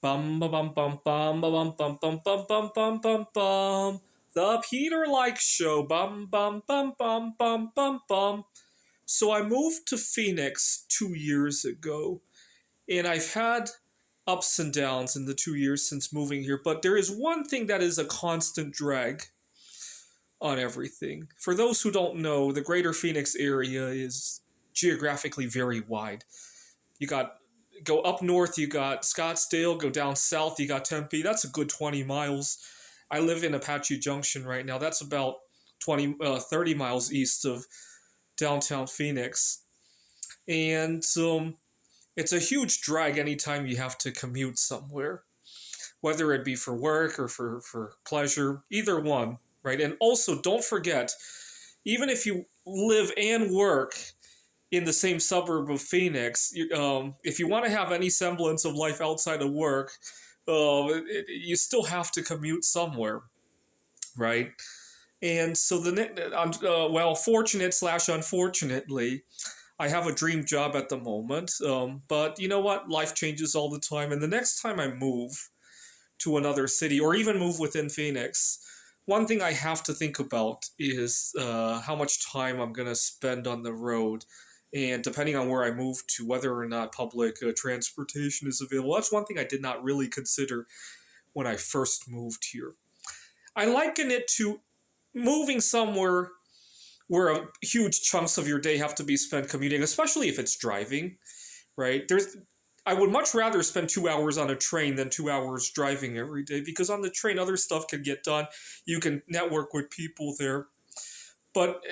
Bum ba bum bum bum ba bum bum bum bum bum bum bum bum. The Peter Like Show. Bum bum bum bum bum bum bum. So I moved to Phoenix 2 years ago, and I've had ups and downs in the 2 years since moving here. But there is one thing that is a constant drag on everything. For those who don't know, the greater Phoenix area is geographically very wide. You got go up north, you got Scottsdale, go down south, you got Tempe. That's a good 20 miles. I live in Apache Junction right now. That's about 30 miles east of downtown Phoenix. And it's a huge drag anytime you have to commute somewhere, whether it be for work or for pleasure, either one, right? And also, don't forget, even if you live and work in the same suburb of Phoenix, if you want to have any semblance of life outside of work, you still have to commute somewhere, right? And so well, fortunate slash unfortunately, I have a dream job at the moment. But you know what? Life changes all the time, and the next time I move to another city or even move within Phoenix, one thing I have to think about is how much time I'm going to spend on the road. And depending on where I move to, whether or not public transportation is available. That's one thing I did not really consider when I first moved here. I liken it to moving somewhere where huge chunks of your day have to be spent commuting, especially if it's driving, right? I would much rather spend 2 hours on a train than 2 hours driving every day, because on the train other stuff can get done. You can network with people there. But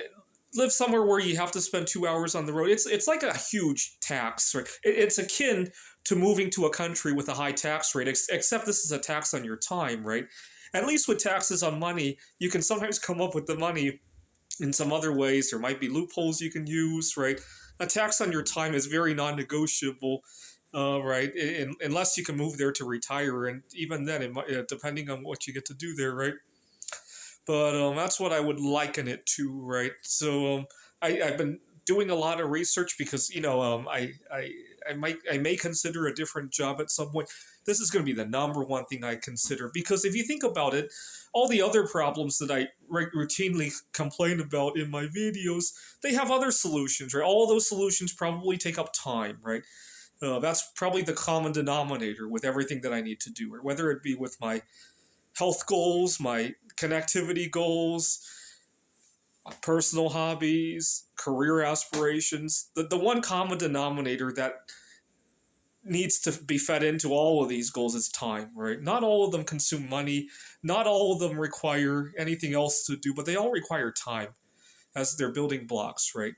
live somewhere where you have to spend 2 hours on the road, it's like a huge tax, right? It's akin to moving to a country with a high tax rate, except this is a tax on your time, right? At least with taxes on money, you can sometimes come up with the money in some other ways. There might be loopholes you can use, right? A tax on your time is very non-negotiable, right? Unless you can move there to retire, and even then, depending on what you get to do there, right? But that's what I would liken it to, right? So I've been doing a lot of research because I may consider a different job at some point. This is going to be the number one thing I consider, because if you think about it, all the other problems that I routinely complain about in my videos, they have other solutions, right? All those solutions probably take up time, right? That's probably the common denominator with everything that I need to do, or whether it be with my health goals, my connectivity goals, personal hobbies, career aspirations. The one common denominator that needs to be fed into all of these goals is time, right? Not all of them consume money, not all of them require anything else to do, but they all require time as their building blocks, right?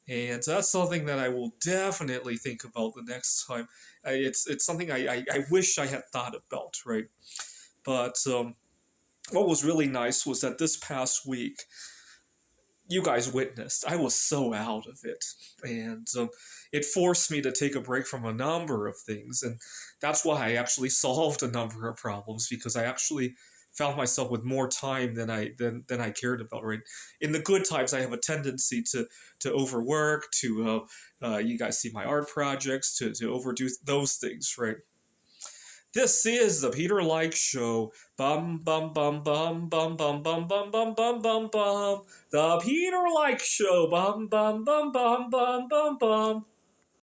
And that's something that I will definitely think about the next time. It's something I wish I had thought about, right? But what was really nice was that this past week, you guys witnessed, I was so out of it. And it forced me to take a break from a number of things. And that's why I actually solved a number of problems, because I actually found myself with more time than I cared about, right? In the good times, I have a tendency to overwork, to you guys see my art projects, to overdo those things, right? This is the Peter Like Show. Bum bum bum bum bum bum bum bum bum bum bum bum. The Peter Like Show. Bum bum bum bum bum bum bum.